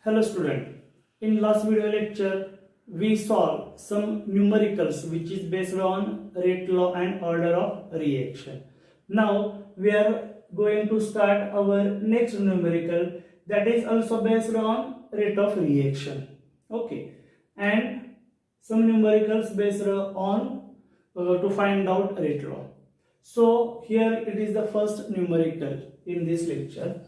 Hello student. In last video lecture we solved some numericals which is based on rate law and order of reaction. Now we are going to start our next numerical that is also based on rate of reaction. Okay. And some numericals based on to find out rate law. So here it is the first numerical in this lecture.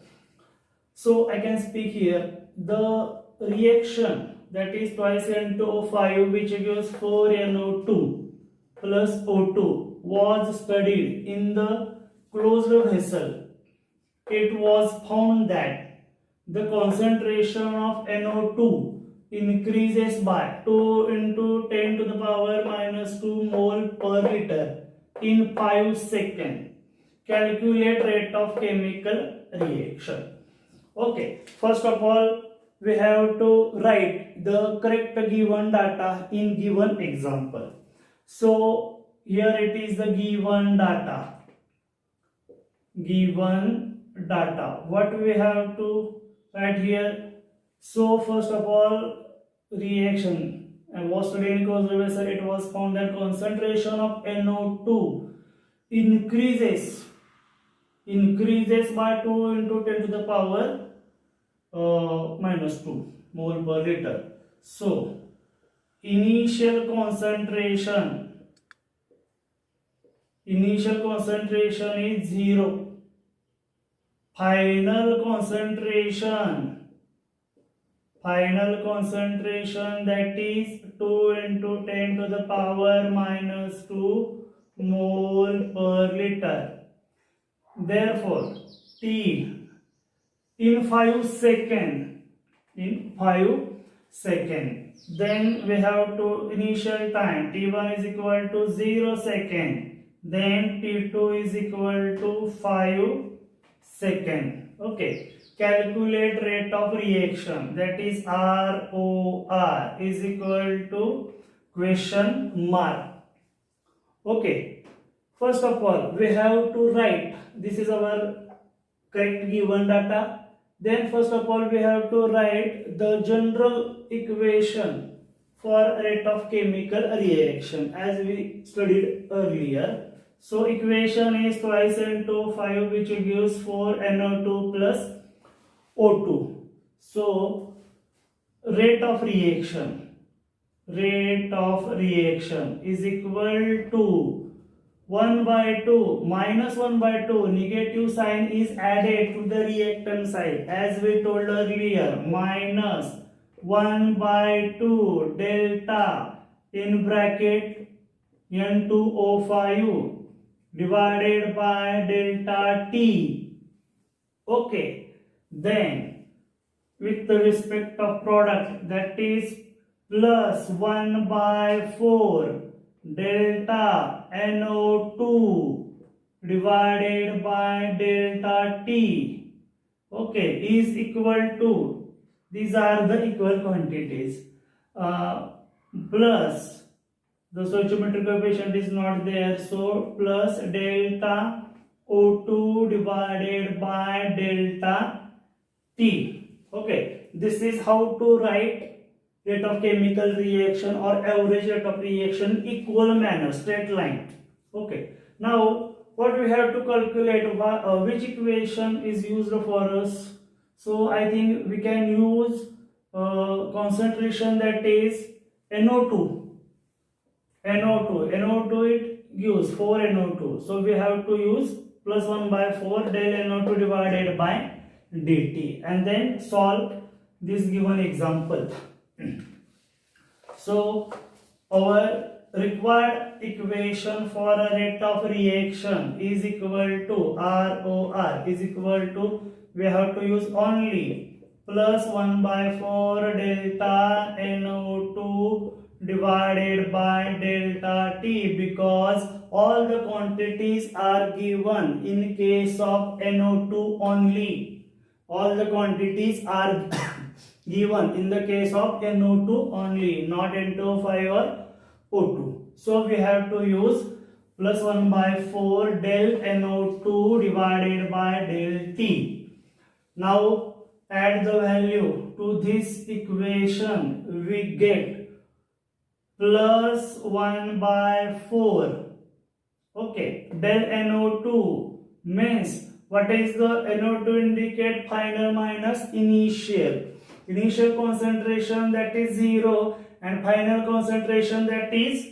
So I can speak here the reaction that is twice N2O5 which gives 4NO2 plus O2 was studied in the closed vessel. It was found that the concentration of NO2 increases by 2 into 10 to the power minus 2 mole per liter in 5 seconds. Calculate rate of chemical reaction. Okay, first of all, we have to write the correct given data in given example. So, here it is the given data. Given data. What we have to write here? So, first of all, reaction. And was studied in closed vessel, it was found that concentration of NO2 increases by 2 into 10 to the power minus 2 mole per liter. So, initial concentration is 0. Final concentration that is 2 into 10 to the power minus 2 mole per liter. Therefore, T in 5 seconds. Then we have to initial time. T1 is equal to 0 second. Then T2 is equal to 5 second. Okay. Calculate rate of reaction. That is ROR is equal to question mark. Okay. First of all, we have to write. This is our correct given data. Then first of all we have to write the general equation for rate of chemical reaction as we studied earlier. So equation is twice N2O5 which gives 4NO2 plus O2. So rate of reaction is equal to 1 by 2 minus 1 by 2 negative sign is added to the reactant side as we told earlier, minus 1 by 2 delta in bracket N2O5 divided by delta T. Okay, then with the respect of product that is plus 1 by 4 delta NO2 divided by delta T, okay, is equal to, these are the equal quantities, plus the stoichiometric coefficient is not there, so plus delta O2 divided by delta T. Okay, this is how to write rate of chemical reaction or average rate of reaction equal manner, straight line. Okay, now what we have to calculate, which equation is used for us? So I think we can use concentration that is NO2 it gives 4NO2, so we have to use plus 1 by 4 del NO2 divided by dt and then solve this given example. So our required equation for a rate of reaction is equal to ROR is equal to, we have to use only plus 1 by 4 delta NO2 divided by delta T because all the quantities are given in case of NO2 only. All the quantities are given in the case of NO2 only, not N2O5 or O2. So we have to use plus 1 by 4 del NO2 divided by del T. Now add the value to this equation, we get plus 1 by 4. Okay, del NO2 means what is the NO2 indicate final minus initial. Initial concentration that is 0 and final concentration that is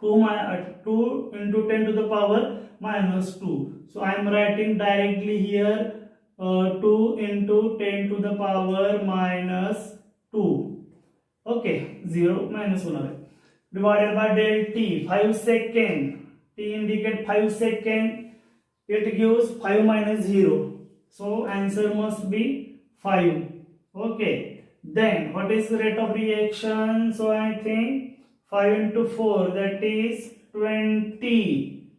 2 into 10 to the power minus 2. So I am writing directly here 2 into 10 to the power minus 2. Okay, 0 minus 1 divided by del T, 5 second. T indicate 5 second, it gives 5 minus 0. So answer must be 5. Okay, then what is the rate of reaction? So I think 5 into 4, that is 20.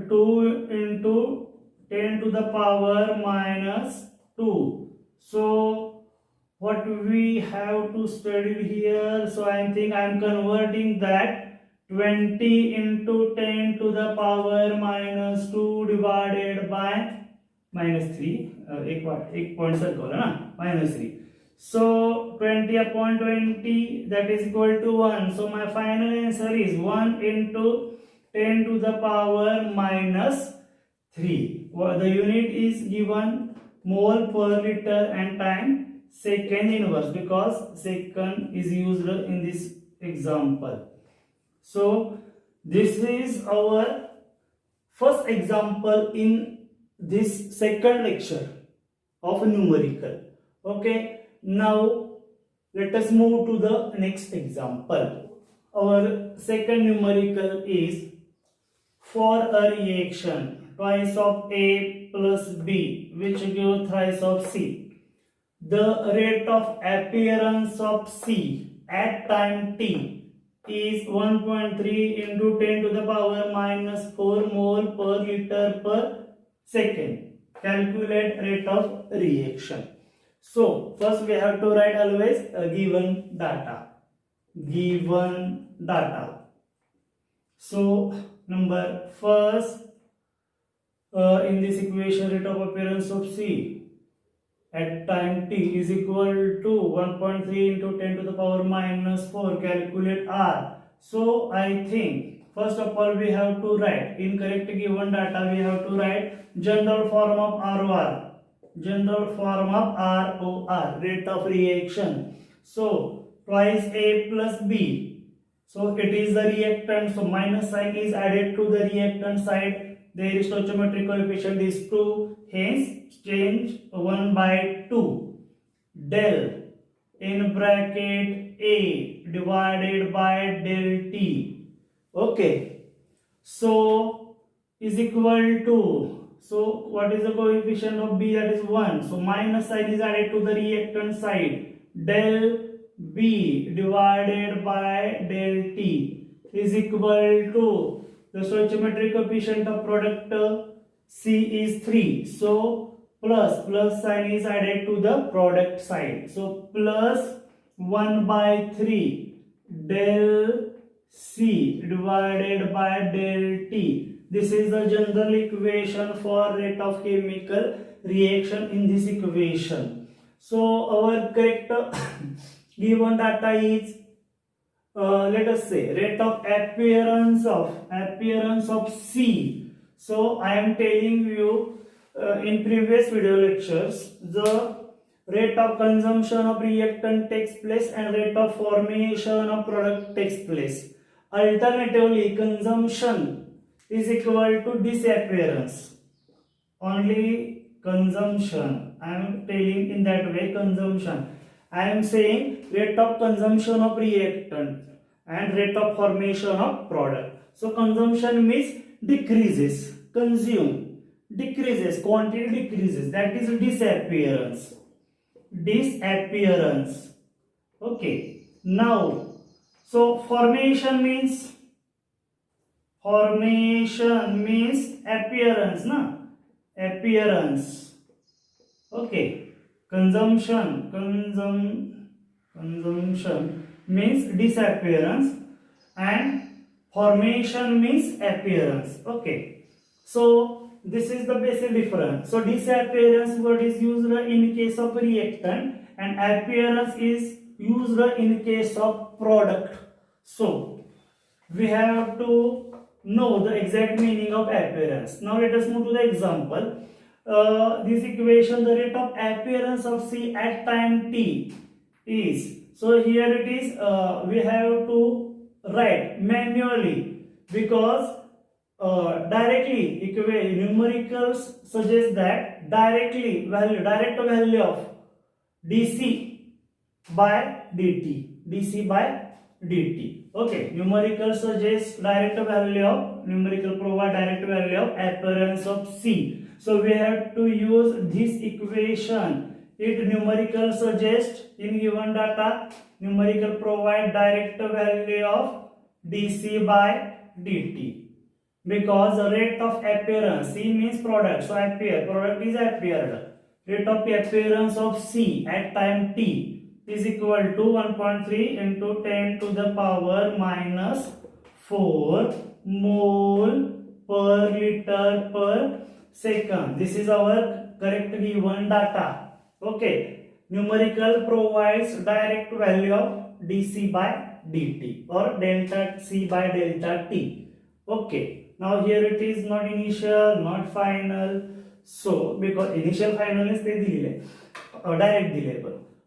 2 into 10 to the power minus 2. So what we have to study here, so I think I am converting that 20 into 10 to the power minus 2 divided by minus 3. एक point circle है ना, minus 3. So 20 upon 20, that is equal to 1. So my final answer is 1 into 10 to the power minus 3. The unit is given mole per liter and time second inverse, because second is used in this example. So this is our first example in this second lecture of numerical. Okay, now let us move to the next example. Our second numerical is for a reaction twice of A plus B which gives thrice of C. The rate of appearance of C at time t is 1.3 into 10 to the power minus 4 mole per liter per second. Calculate rate of reaction. So first we have to write always given data. Given data. So number first, in this equation, rate of appearance of C at time t is equal to 1.3 into 10 to the power minus 4. Calculate R. So I think first of all we have to write in correct given data, we have to write general form of ROR. General form of ROR, rate of reaction. So twice A plus B. So it is the reactant. So minus sign is added to the reactant side. There is stoichiometric coefficient is 2, hence change 1 by 2. Del in bracket A divided by del T. Okay. So is equal to, so what is the coefficient of B? That is 1. So minus sign is added to the reactant side. Del B divided by del T is equal to the stoichiometric coefficient of product C is 3. So plus sign is added to the product side. So plus 1 by 3 del C divided by del T. This is the general equation for rate of chemical reaction in this equation. So our correct given data is let us say rate of appearance of C. So I am telling you in previous video lectures, the rate of consumption of reactant takes place and rate of formation of product takes place. Alternatively, consumption is equal to disappearance. Only consumption, I am telling in that way, consumption. I am saying rate of consumption of reactant and rate of formation of product. So consumption means decreases, consume, decreases, quantity decreases, that is disappearance. Disappearance. Okay. Now, so formation means appearance, na? Appearance. Okay. Consumption means disappearance and formation means appearance. Okay. So this is the basic difference. So disappearance word is used in case of reactant and appearance is used in case of product. So we have to know the exact meaning of appearance. Now let us move to the example. This equation, the rate of appearance of C at time t is, so here it is, we have to write manually because directly numericals suggest that direct value of dc by dt. Okay, numerical suggests numerical provide direct value of appearance of C. So we have to use this equation. It numerical suggests in given data, numerical provide direct value of dc by dt. Because the rate of appearance, C means product, so product is appeared. Rate of appearance of C at time t is equal to 1.3 into 10 to the power minus 4 mole per liter per second. This is our correct given data. Okay, numerical provides direct value of dc by dt or delta C by delta t. Okay, now here it is not initial, not final. So because initial final is direct delay.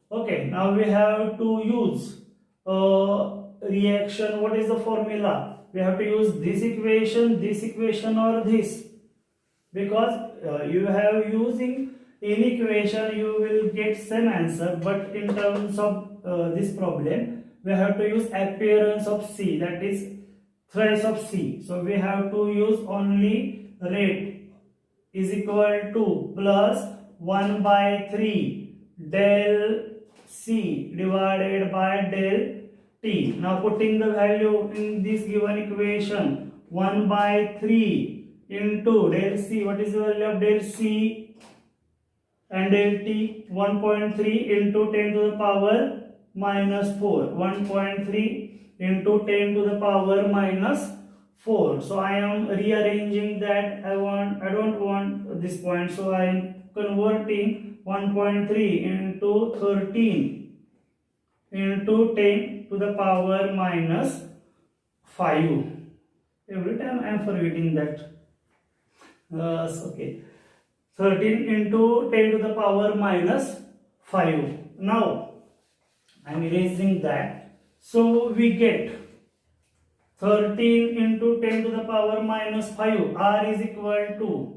Okay, now we have to use reaction. What is the formula? We have to use this equation or this, because you have using any equation you will get same answer, but in terms of this problem we have to use appearance of C, that is thrice of C. So we have to use only rate is equal to plus 1 by 3 del C divided by del T. Now putting the value in this given equation, 1 by 3 into del C. What is the value of del C and del T? 1.3 into 10 to the power minus 4. 1.3 into 10 to the power minus 4. So I am rearranging that. I don't want this point, so I am converting 1.3 into 13 into 10 to the power minus 5. Every time I am forgetting that. Okay, 13 into 10 to the power minus 5. Now I am erasing that. So we get 13 into 10 to the power minus 5. R is equal to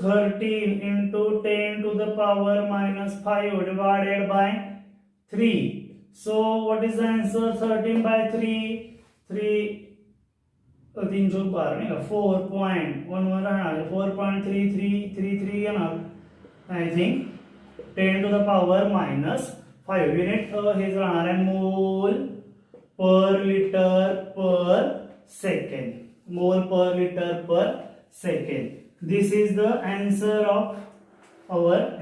13 into 10 to the power minus 5 divided by 3. So what is the answer? 13 by 3, 4.3333 I think 10 to the power minus 5. Unit is mole per liter per second. Mole per liter per second. This is the answer of our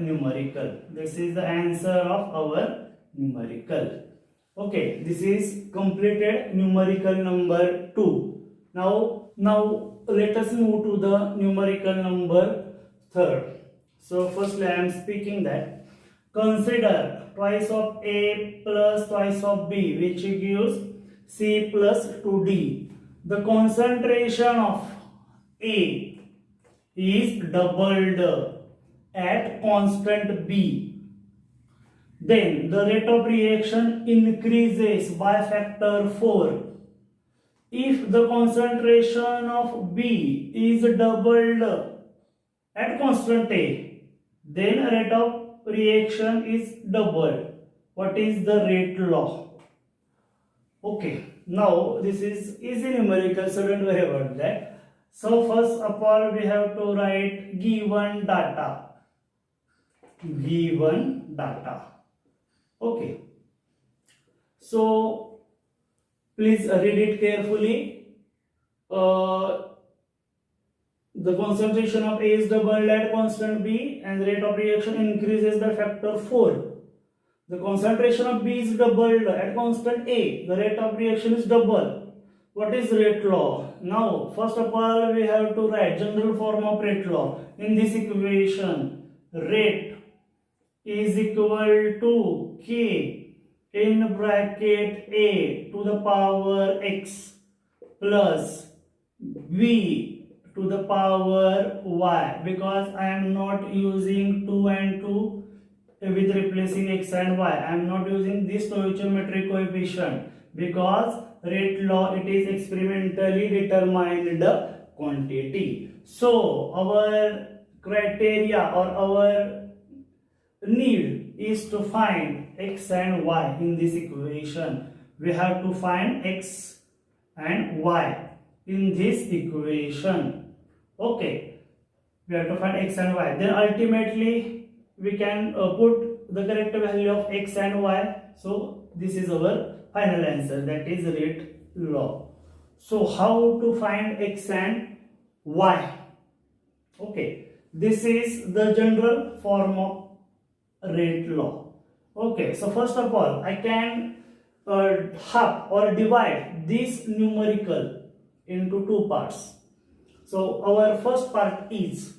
numerical. Okay, this is completed numerical number 2. Now let us move to the numerical number 3. So firstly I am speaking that consider twice of A plus twice of B, which gives C plus 2D. The concentration of A is doubled at constant B. Then the rate of reaction increases by factor 4. If the concentration of B is doubled at constant A, then rate of reaction is doubled. What is the rate law? Okay, now this is easy numerical, so don't worry about that. So first of all we have to write given data. Okay, so please read it carefully. The concentration of A is doubled at constant B and the rate of reaction increases by factor 4. The concentration of B is doubled at constant A. The rate of reaction is double. what is rate law? Now, first of all, we have to write general form of rate law. In this equation, rate is equal to K in bracket A to the power X plus B to the power Y, because I am not using 2 and 2 with replacing X and Y. I am not using this stoichiometric coefficient because rate law, it is experimentally determined quantity. So our criteria or our need is to find X and Y in this equation. We have to find X and Y in this equation. Okay, we have to find X and Y. Then ultimately we can put the correct value of X and Y. So this is our final answer, that is rate law. So how to find X and Y? Okay, this is the general form of rate law. Okay, so first of all, I can half or divide this numerical into two parts. So our first part is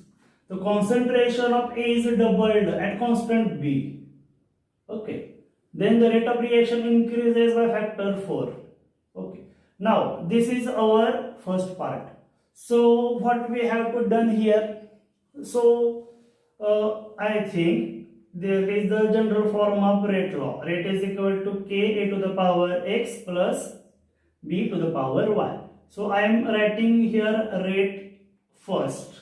the concentration of A is doubled at constant B. Okay, then the rate of reaction increases by factor 4. Okay, now this is our first part. So what we have to done here? So I think there is the general form of rate law. Rate is equal to K A to the power X plus B to the power Y. So I am writing here rate first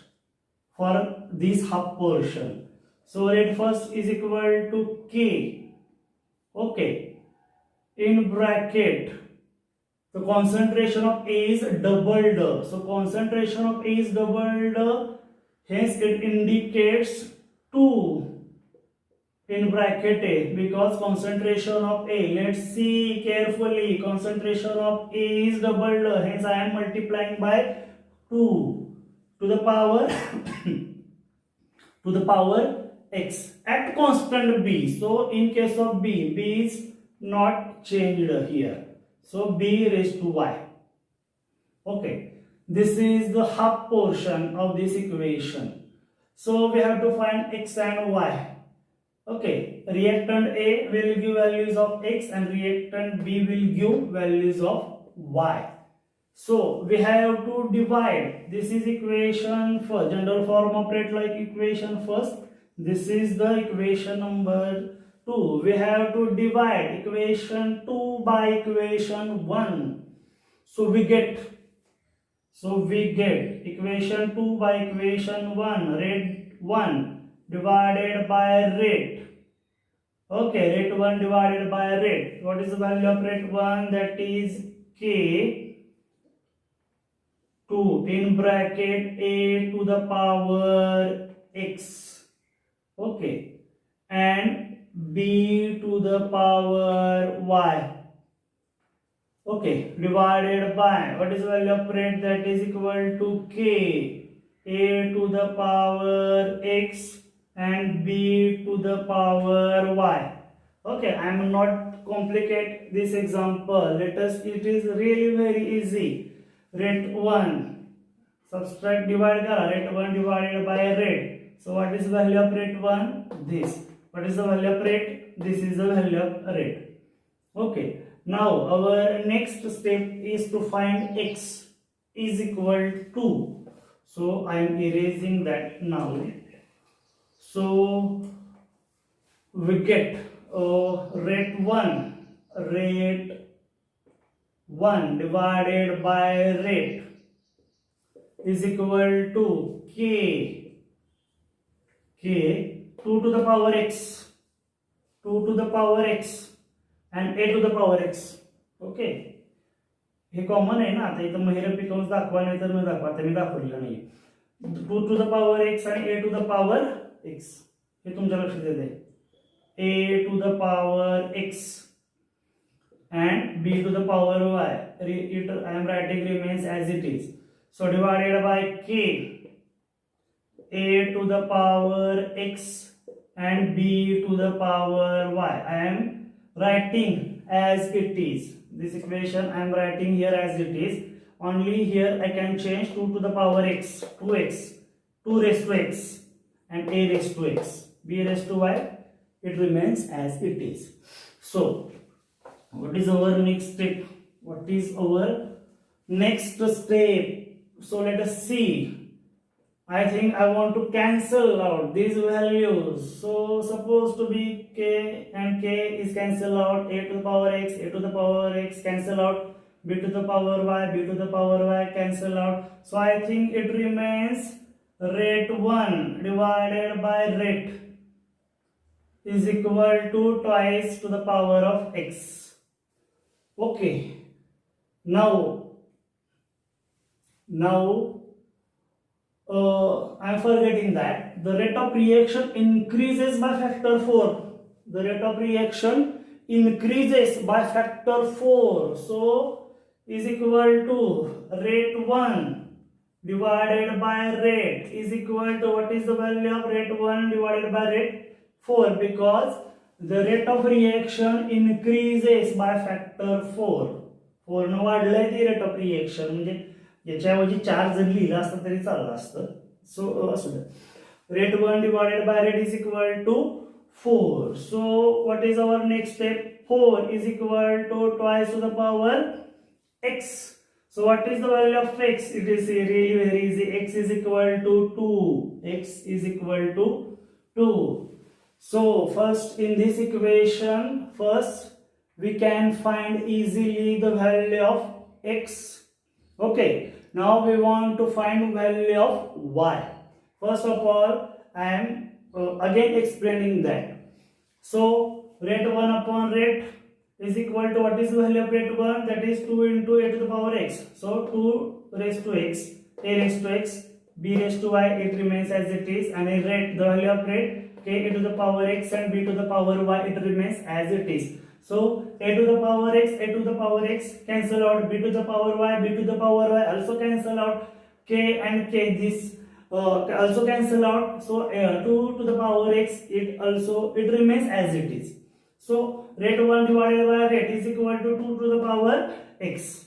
for this half portion. So rate first is equal to K. Okay, in bracket the concentration of A is doubled. So concentration of A is doubled, hence it indicates 2 in bracket A, because concentration of A, let's see carefully, concentration of A is doubled, hence I am multiplying by 2 to the power to the power X at constant B. So in case of B, B is not changed here. So B raised to Y. Okay, this is the half portion of this equation. So we have to find X and Y. Okay, reactant A will give values of X and reactant B will give values of Y. So we have to divide. This is equation first, general form of rate law equation first. This is the equation number 2. We have to divide equation 2 by equation 1. So we get equation 2 by equation 1, rate 1 divided by rate. Okay, rate 1 divided by rate. What is the value of rate 1? That is K 2 in bracket A to the power X. Okay, and B to the power Y. Okay, divided by, what is the value of rate? That is equal to K A to the power X and B to the power Y. Okay, I am not complicate this example. Let us, it is really very easy. Rate 1, subtract, divide kara, rate 1 divided by rate. So what is the value of rate 1? This. What is the value of rate? This is the value of rate. Okay, now our next step is to find X is equal to. So I am erasing that now. So we get rate 1 divided by rate is equal to K 2 to the power X, 2 to the power X and A to the power X. Okay, हे common आहे ना, आता इथं महिरपी कंस दाखवा नाही तर न दाखवा, आता मी दाखवलेलं नाही. 2 to the power X and A to the power X, हे तुमच्या लक्षात येते. A to the power X and B to the power Y. I am writing remains as it is. So divided by K A to the power X and B to the power Y. I am writing as it is. This equation I am writing here as it is. Only here I can change 2 to the power x, 2x, 2 raised to x and a raised to x, b raised to y. It remains as it is. So what is our next step? What is our next step? So let us see. I think I want to cancel out these values. So supposed to be k, and k is cancel out, a to the power x, a to the power x cancel out, b to the power y, b to the power y cancel out. So I think it remains rate 1 divided by rate is equal to twice to the power of x. Okay. Now I'm forgetting that the rate of reaction increases by factor 4. The rate of reaction increases by factor 4. So is equal to rate 1 divided by rate is equal to, what is the value of rate 1 divided by rate 4? Because the rate of reaction increases by factor 4. 4 न वाढलंय ती rate of reaction, म्हणजे याच्याऐवजी 4 जर लिहिलं असतं तरी चाललं असतं. सो असू द्या. Rate 1 divided by rate is equal to 4. So what is our next step? 4 is equal to twice to the power x. So what is the value of x? It is really very easy. X is equal to 2. X is equal to 2. So first in this equation, first we can find easily the value of x. Okay, now we want to find value of y. First of all, I am again explaining that. So rate 1 upon rate is equal to, what is the value of rate 1? That is 2 into a to the power x. So 2 raised to x, a raised to x, b raised to y, it remains as it is. And in rate, the value of rate k a to the power x and b to the power y, it remains as it is. So a to the power x, a to the power x cancel out, b to the power y, b to the power y also cancel out, k and k this also cancel out. So 2 to the power x, it remains as it is. So rate 1 divided by rate is equal to 2 to the power x.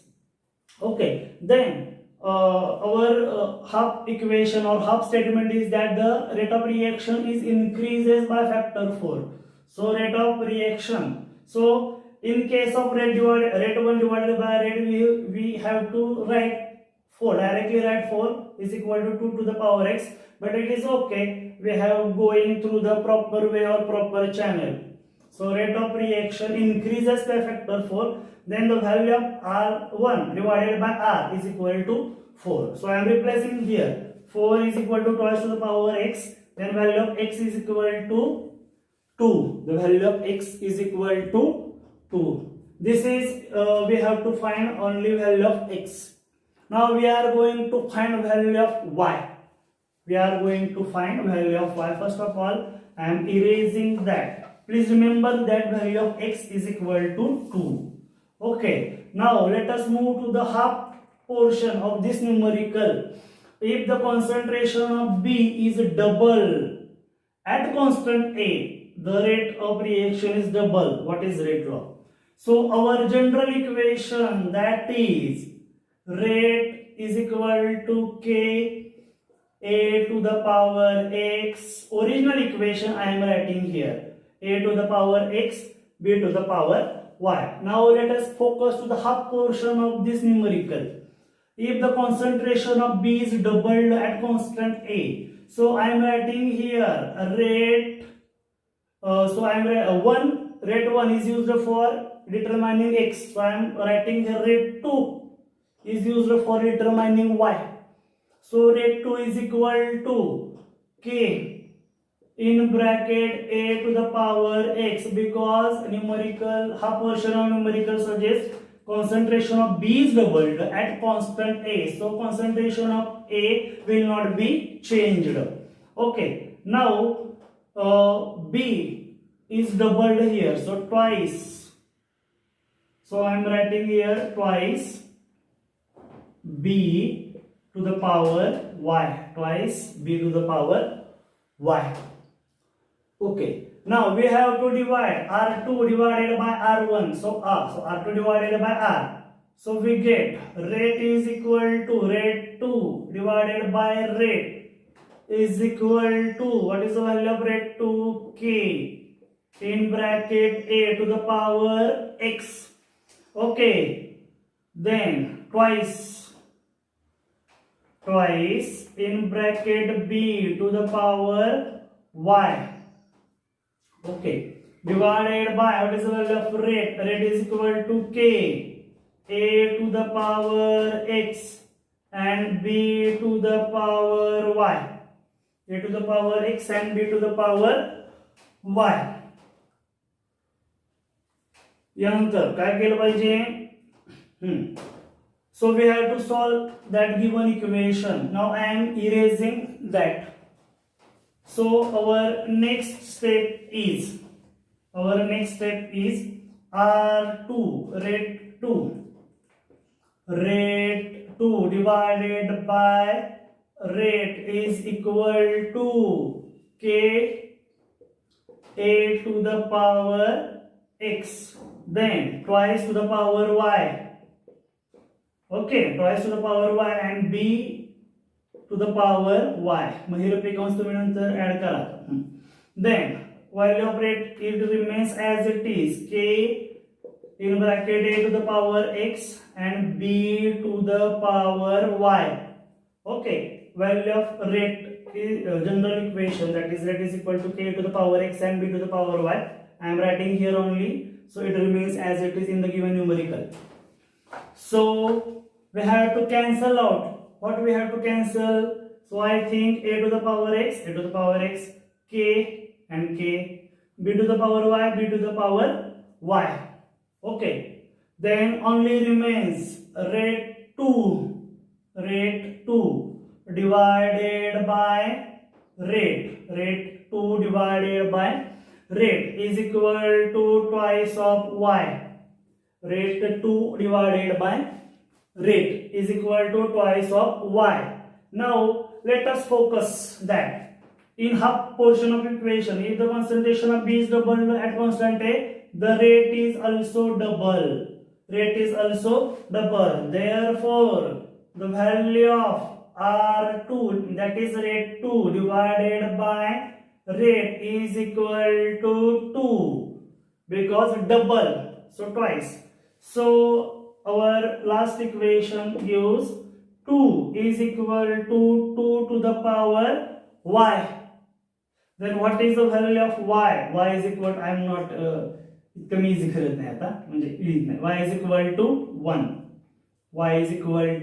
Okay, then our half equation or half statement is that the rate of reaction is increases by factor 4. So rate of reaction. So in case of rate 1 divided by rate, we have to write 4, directly write 4 is equal to 2 to the power x, but it is okay, we have going through the proper way or proper channel. So rate of reaction increases by factor 4, then the value of R1 divided by R is equal to 4. So I am replacing here, 4 is equal to twice to the power x, then value of x is equal to 2. The value of x is equal to 2. This is, we have to find only value of x. Now we are going to find value of y. We are going to find value of y. First of all, I am erasing that. Please remember that value of x is equal to 2. Okay. Now let us move to the half portion of this numerical. If the concentration of B is double at constant A, the rate of reaction is double. What is rate law? So our general equation, that is rate is equal to k a to the power x. Original equation I am writing here, a to the power x, b to the power y. Now let us focus to the half portion of this numerical. If the concentration of B is doubled at constant A, so I am writing here rate. So I am rate 1 is used for determining x. So I am writing here rate 2 is used for determining y. So rate 2 is equal to k in bracket a to the power x, because numerical half portion of numerical suggests concentration of B is doubled at constant A. So concentration of A will not be changed. Okay. Now B is doubled here. So twice. So I am writing here twice B to the power y. Twice B to the power y. Okay. Now we have to divide R2 divided by R1. So R2 divided by R. So we get rate is equal to rate 2 divided by rate is equal to, what is the value of rate 2? K in bracket A to the power X. Okay. Then twice in bracket B to the power Y. Okay, divided by, what is the value of rate? Rate is equal to K, A to the power X and B to the power Y. A to the power X and B to the power Y. यानंतर काय केलं पाहिजे? So we have to solve that given equation. Now I am erasing that. So our next step is R2 rate 2 divided by rate is equal to K A to the power X, then twice to the power Y. Okay, twice to the power Y and B to the power Y. मग हे रुपये कंस तुम्ही नंतर add करा. Then value of rate, it remains as it is, K in bracket A to the power X and B to the power Y. Okay, value of rate is general equation, that is rate is equal to K to the power X and B to the power Y. I am writing here only, so it remains as it is in the given numerical. So we have to cancel out. What we have to cancel? So I think A to the power X, K and K, B to the power Y, B to the power Y. Okay. Then only remains rate 2 divided by rate 2 divided by rate is equal to twice of Y. Rate 2 divided by rate is equal to twice of Y. Now let us focus that in half portion of equation, if the concentration of B is double at constant A, the rate is also double. Therefore, the value of R2, that is rate 2 divided by rate is equal to 2, because double, so twice. So our last equation gives 2 is equal to 2 to the power Y. Then what is the value of Y? Y is equal to, I am not कमी easy करत नाही आता, म्हणजे लिहित नाही. Y is equal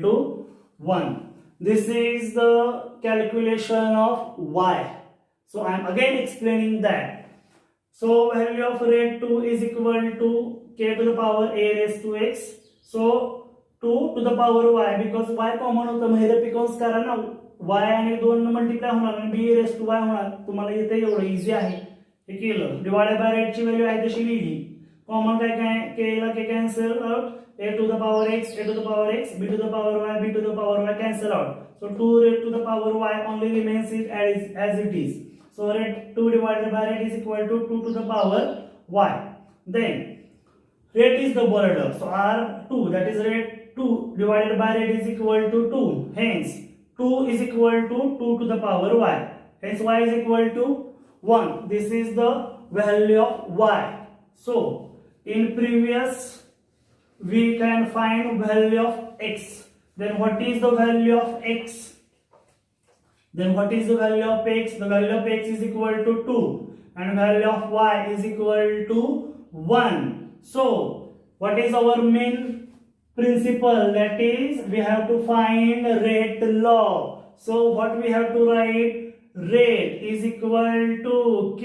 to 1. This is the calculation of Y. So I am again explaining that. So value of rate 2 is equal to K to the power A raised to X. So 2 to the power Y, because Y common होतं, मग हे पिकॉन्स करा ना, Y आणि 2 न multiply होणार आणि B raised to Y होणार. तुम्हाला इथे एवढं इझी आहे. हे केलं, डिवाइडेड बाय रेट ची व्हॅल्यू आहे तशी लिहिली. कॉमन काय K ला K cancel out, A to the power X, B to the power Y, B to the power Y cancel out. So 2 raised to the power Y only remains as it is. So rate 2 divided by rate is equal to 2 to the power Y. Then rate is doubled. So R2, that is rate 2 divided by rate is equal to 2. Hence 2 is equal to 2 to the power Y. Hence Y is equal to 1. This is the value of Y. So in previous we can find value of X. Then what is the value of X? The value of X is equal to 2 and value of Y is equal to 1. So what is our main principle? That is, we have to find rate log. So what we have to write? Rate is equal to K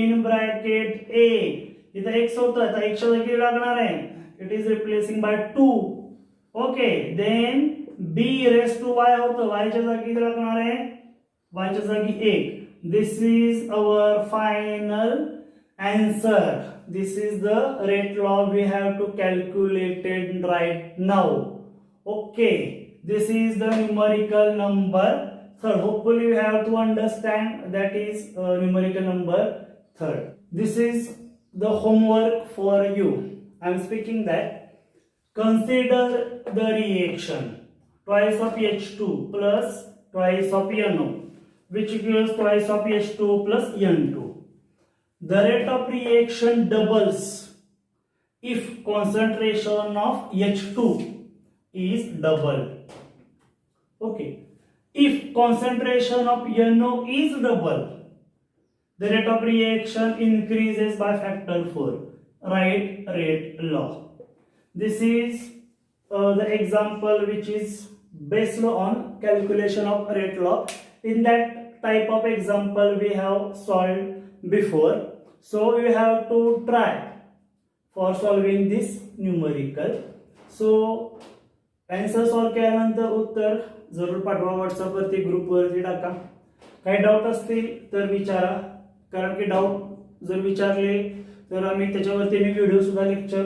in bracket A. इधर X होता है, तो X जागी लागणार आहे. It is replacing by 2. Okay, then B raised to Y होतं, Y च्या जागी लागणार आहे, Y च्या जागी 1. This is our final answer. This is the rate law we have to calculate it right now. Okay, this is the numerical number. So hopefully you have to understand that is numerical number 3rd. this is the homework for you. I am speaking that consider the reaction twice of H2 plus twice of NO, which equals twice of H2 plus N2. The rate of reaction doubles if concentration of H2 is double. Okay. If concentration of NO is double, the rate of reaction increases by factor 4. Write rate law. This is the example which is based on calculation of rate law. In that type of example we have solved before. So we have to try for solving this numerical. So answer solve केल्यानंतर उत्तर जरूर पाठवा व्हॉट्सअपवरती ग्रुपवरती टाका. काही doubt असतील तर विचारा, कारण की डाऊट जर विचारले तर आम्ही त्याच्यावरती व्हिडिओ सुद्धा लेक्चर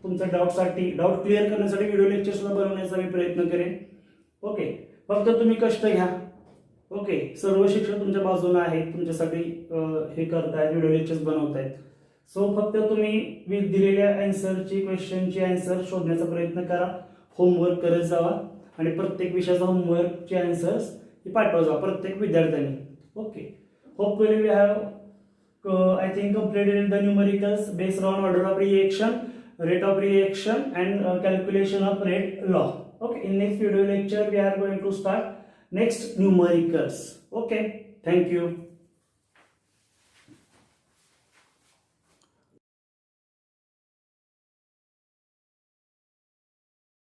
तुमच्या डाऊट क्लिअर करण्यासाठी व्हिडिओ लेक्चर सुद्धा बनवण्याचा मी प्रयत्न करेन. ओके, फक्त तुम्ही कष्ट घ्या. ओके, सर्व शिक्षक तुमच्या बाजूने आहेत, तुमच्यासाठी हे करतायत, व्हिडिओ लेक्चर्स बनवतायत. सो फक्त तुम्ही दिलेल्या आन्सरची क्वेश्चनची आन्सर शोधण्याचा प्रयत्न करा, होमवर्क करत जावा आणि प्रत्येक विषयाचा होमवर्कचे आन्सर्स हे पाठवत जावा प्रत्येक विद्यार्थ्यांनी. Okay, hopefully we have I think completed the numericals based on order of reaction, rate of reaction and calculation of rate law. Okay, in next video lecture we are going to start next numericals. Okay, thank you.